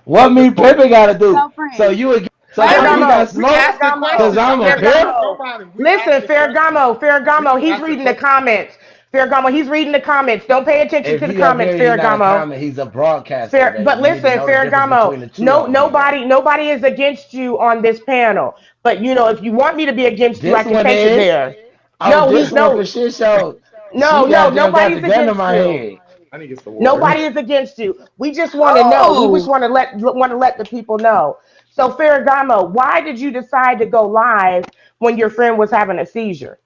What me pimping got to do? So So friend. you again? So Wait a Cardi minute. got Ferragamo, smoked Ferragamo, because No, I'm a no, pimp? Ferragamo. nobody. We Listen, asking questions. We Ferragamo, just he's asking reading the questions. comments. Ferragamo, he's reading the comments. Don't pay attention If to the he up comments, here, he's not a Ferragamo. comment. He's a broadcaster, baby. But You need to listen, know the difference Ferragamo, between the two no, of them, gang. nobody is against you on this panel. But you know, if you want me to be against you, I This can one take it is. there. Oh, No, this he's one for no, shit show. She no, goddamn got the nobody's gun to against my you. head. I need to get some water. Nobody is against you. We just want to know. We just Oh, want to let the people know. So Ferragamo, why did you decide to go live when your friend was having a seizure?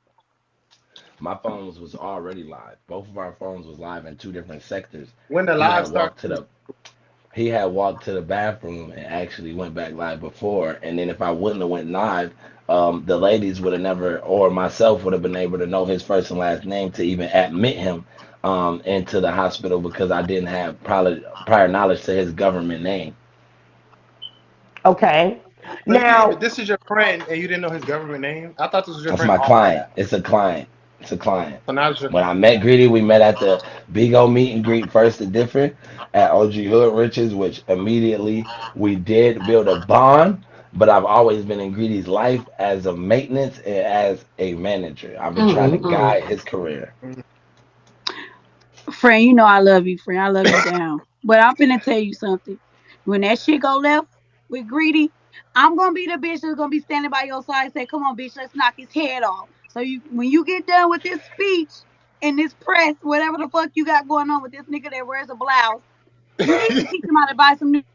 My phones was already live. Both of our phones was live in two different sectors. When the He live had start. walked to the he had walked to the bathroom and actually went back live before. And then if I wouldn't have went live, the ladies would have never, or myself would have been able to know his first and last name to even admit him into the hospital because I didn't have probably prior knowledge to his government name. Okay. So you didn't even. Now, This is your friend, and you didn't know his government name. I thought this was your That's friend my already. client. It's a client. It's a client. So now it's your When I client. met Greedy, we met at the Big O meet and greet first and different at OG Hood Riches, which immediately we did build a bond. But I've always been in Greedy's life as a maintenance and as a manager. I've been trying to mm-mm. guide his career. Friend, you know I love you, friend. I love you down. But I'm finna tell you something. When that shit go left with Greedy, I'm gonna be the bitch that's gonna be standing by your side and say, "Come on, bitch, let's knock his head off." So you, when you get done with this speech and this press, whatever the fuck you got going on with this nigga that wears a blouse, you need to teach him how to buy some new shirts.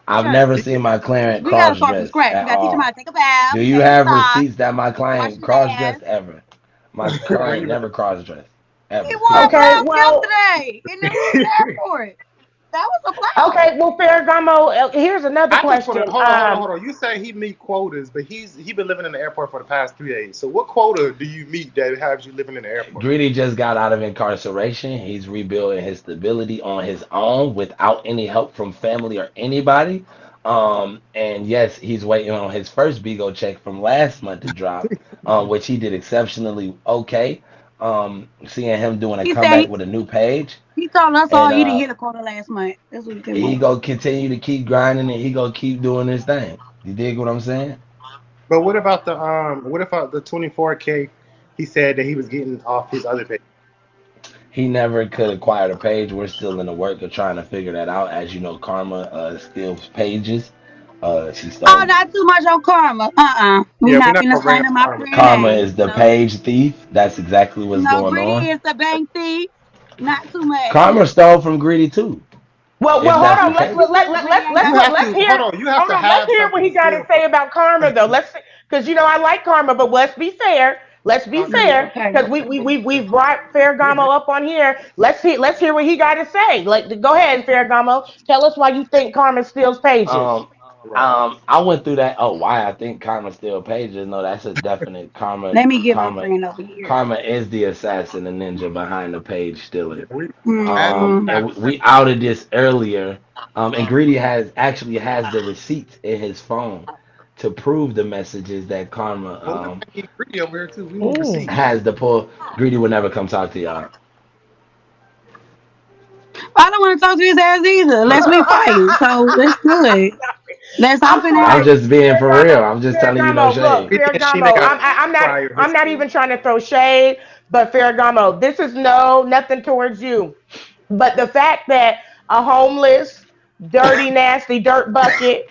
We I've gotta never start from seen scratch. my We gotta client teach him how cross to take a dress bath, at take his all. ass Do off, you have wash receipts his that my ass. client cross dressed ever? My Where client you never cross dressed. He Ever. wore a Period. okay, blouse well, yesterday in the airport. That was a blouse. Ferragamo, here's another I just want question. to hold on. You say he meet quotas, but he been living in the airport for the past 3 days. So what quota do you meet that has you living in the airport? Greedy just got out of incarceration. He's rebuilding his stability on his own without any help from family or anybody. And yes, he's waiting on his first Bigo check from last month to drop, which he did exceptionally okay. Seeing him doing a He said comeback with a new page, he told us all and he didn't hit a quota last month. That's what he told he me. gonna continue to keep grinding and he gonna keep doing his thing. You dig what I'm saying? But what about the 24K? He said that he was getting off his other page. He never could acquire the page. We're still in the work of trying to figure that out. As you know, Karma steals pages. She Oh, stole. not too much on karma. We Yeah, we're not not finna gonna bring slander up my karma. friend Karma name. is the page thief. That's exactly what's No, going Greedy on. is the bank thief. Not too much. Karma stole from Greedy too. Well, If hold that's the on. Let's case, let let let Greedy let's ain't let's You got let, have shit. let's to hear. hold on. You have Hold to on. Let's have hear what something he to got to steal from. say about karma, though. Let's, because I like karma, but let's be fair. Let's be fair, Okay. because we've brought Ferragamo up on here. Let's hear what he got to say. Like, go ahead, Ferragamo. Tell us why you think karma steals pages. um, Right. I went through that. Oh, why I think Karma steal pages? No, that's a definite Karma. Let me get my Karma, friend over here. Karma is the assassin, the ninja behind the page Yeah, stealer. we as Mm. And we outed this earlier. And Greedy has the receipts in his phone to prove the messages that Karma well, we need greedy over here too. We need Mm. receipts. has to pull. Greedy will never come talk to y'all. I don't want to talk to his ass either. Let's be fighting. So let's do it. Let's I'm hop in I'm there. sorry, just being for real. Ferragamo. I'm just telling you no Ferragamo, look, shade. Greedy and Sheena Ferragamo. got I'm not prior I'm not history. even trying to throw shade, but Ferragamo, this is no nothing towards you. But the fact that a homeless, dirty, nasty dirt bucket,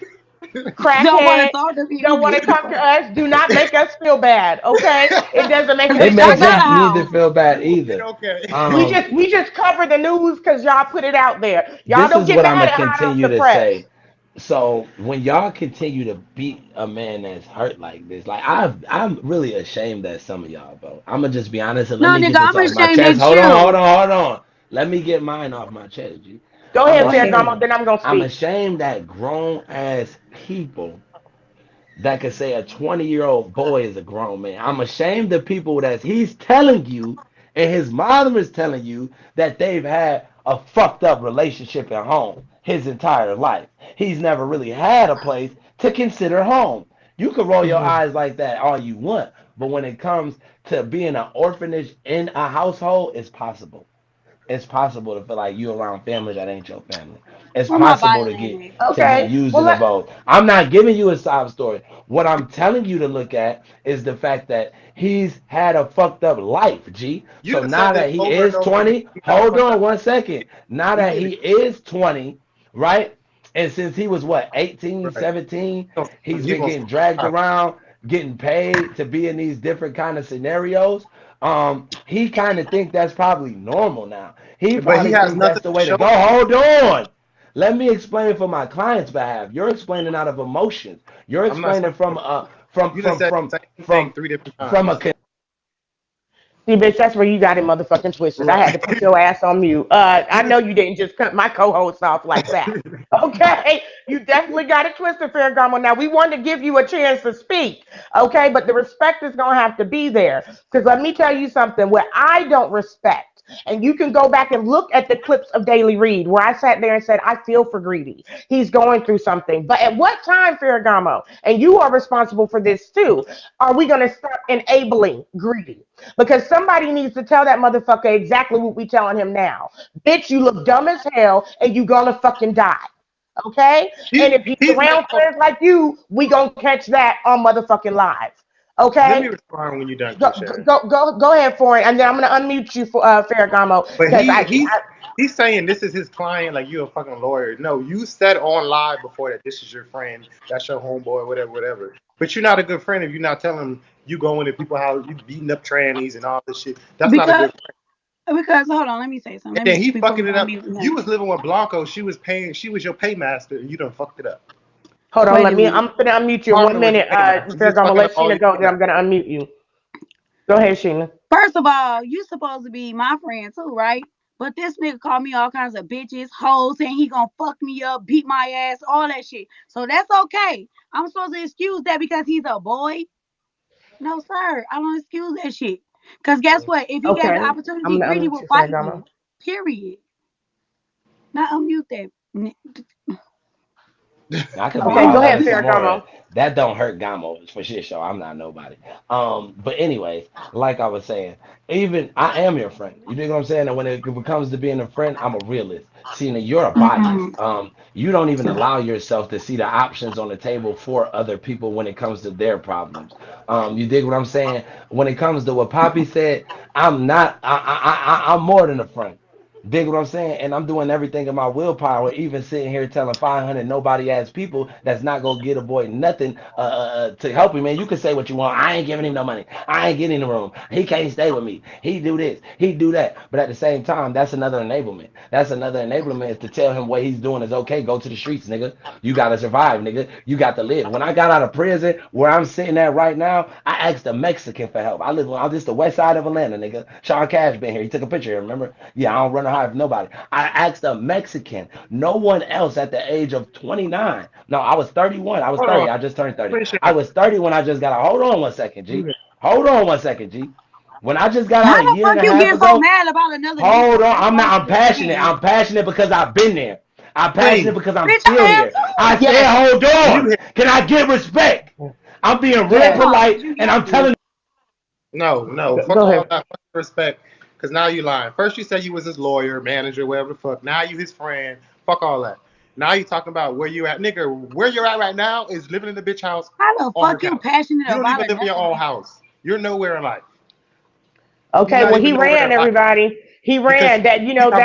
Don't want to crackhead, talk to me. don't You want to get the talk to fuck. us, do not make us feel bad, okay? It doesn't make It us Bitch, I feel makes got bad. a us neither house. feel bad You did either. okay. We Um, just we just cover the news because y'all put it out there. Y'all this don't is get what I'm mad gonna at hot off continue the to press. say. So when y'all continue to beat a man that's hurt like this, like I'm really ashamed at some of y'all, bro. I'm gonna just be honest and let No, me nigga, get this I'm off my ashamed chest. at Hold on, hold you. on, hold on. Let me get mine off my chest, G. Go I'm ahead, Go ahead. Ferragamo, ashamed. then I'm gonna I'm speak. ashamed that grown ass people that could say a 20-year-old boy is a grown man. I'm ashamed of people that he's telling you and his mom is telling you that they've had a fucked up relationship at home his entire life. He's never really had a place to consider home. You can roll your Mhm. eyes like that all you want, but when it comes to being an orphanage in a household, it's possible. it's possible to feel like you around family that ain't your family. It's I'm not possible violating it. to get Okay. used Well, in the boat. I'm not giving you a sob story. What I'm telling you to look at is the fact that he's had a fucked up life, G. You So done said now this that he over and is over again. 20, You had a hold fucked on up one life. second. Now We that get he it. is 20, right? And since he was what, 18, Right. 17, he's You been gonna getting dragged stop. around, getting paid to be in these different kind of scenarios. He kind of think that's probably normal now. He But he probably has think that's nothing the to way to show go. for it. Hold on. Let me explain for my client's behalf. You're explaining out of emotions. You're I'm not explaining saying from you done said the same thing 3 different from a times. see, bitch, that's where you got it motherfucking twisted. I had Right. to put your ass on mute. You I know you done didn't just cut my co-host off like that. Okay, you definitely got it twisted, Ferragamo. Now we wanted to give you a chance to speak, okay, but the respect is gonna have to be there. Because let me tell you something. What I don't respect, and you can go back and look at the clips of Daily Read where I sat there and said, I feel for Greedy. He's going through something. But at what time, Ferragamo, and you are responsible for this too, are we gonna start enabling Greedy? Because somebody needs to tell that motherfucker exactly what we telling him now. Bitch, you look dumb as hell and you gonna fucking die. Okay? And if he's he's around friends like you, we gonna catch that on motherfucking live. let Okay? me respond when you're done, Go Cliche. go ahead for it. And then I'm gonna unmute you for Ferragamo But because he's saying this is his client, like you a fucking lawyer. No, you said on live before that this is your friend, that's your homeboy, whatever, whatever. But you're not a good friend if you're not telling him you going to people's house, you beating up trannies and all this shit. That's not a Because good friend. hold on, let me say something. And Let then me he before fucking you it up. unmute You him. was living with Blanco. She was paying. She was your paymaster, and you done fucked it up. hold on, Wait a let me minute. I'm gonna unmute you in one Partner was your minute. paymaster. You was Ferragamo, fucking up let all Sheena your go, then paymasters. I'm gonna unmute you. Go ahead, Sheena. First of all, you supposed to be my friend too, right? But this nigga called me all kinds of bitches, hoes, saying he gonna fuck me up, beat my ass, all that shit. So that's okay. I'm supposed to excuse that because he's a boy? No, sir. I don't excuse that shit. Cause guess what? If he got the Okay. I'm opportunity, gonna Greedy unmute will you, fight me. Ferragamo. Period. Now unmute that. I could be Okay, all go Unmute that ahead, and some him. more. Ferragamo. That don't hurt Gamo for shit show. I'm not nobody. But anyways, like I was saying, even I am your friend. You dig what I'm saying? And when it comes to being a friend, I'm a realist. See, now you're a bias. Mm-mm. You don't even allow yourself to see the options on the table for other people when it comes to their problems. You dig what I'm saying? When it comes to what Poppy said, I'm not. I'm more than a friend. Dig what I'm saying? And I'm doing everything in my willpower, even sitting here telling 500 nobody ass people that's not gonna get a boy nothing to help him. Man, you can say what you want. I ain't giving him no money. I ain't getting in the room. He can't stay with me. He do this. He do that. But at the same time, that's another enablement. That's another enablement is to tell him what he's doing is okay. Go to the streets, nigga. You gotta survive, nigga. You got to live. When I got out of prison, where I'm sitting at right now, I asked a Mexican for help. I live on just the west side of Atlanta, nigga. Sean Cash been here. He took a picture here, remember? Yeah, I don't run a high for nobody. I asked a Mexican. No one else at the age of 29. No, I was 31. I was Hold on. 30. I just turned 30. Finish I it. was 30 when I just got out. Hold on one second, Do G. that. Hold on one second, G. When I just got How out a the year and fuck a you half get so ago, mad about another hold nigga? on. That's what I I'm don't passionate. understand. I'm passionate because I've been there. I'm passionate Clean. because I'm Bitch, still I am here. I too. said, Yes, hold on. Mute him. Can I get respect? I'm being real yes. No, cause polite you and I'm yapping. telling No, no. Fuck Go all ahead. that. Fuck the respect. Because now you lying. First you said you was his lawyer, manager, whatever the fuck. Now you his friend. Fuck all that. Now you talking about where you at. Nigga, where you're at right now is living in the bitch house How the on her fuck you couch. passionate You don't about even live in your another own nigga? house. You're nowhere in life. You're Okay, not well even he nowhere ran in life. everybody. He Because ran that, you talking that's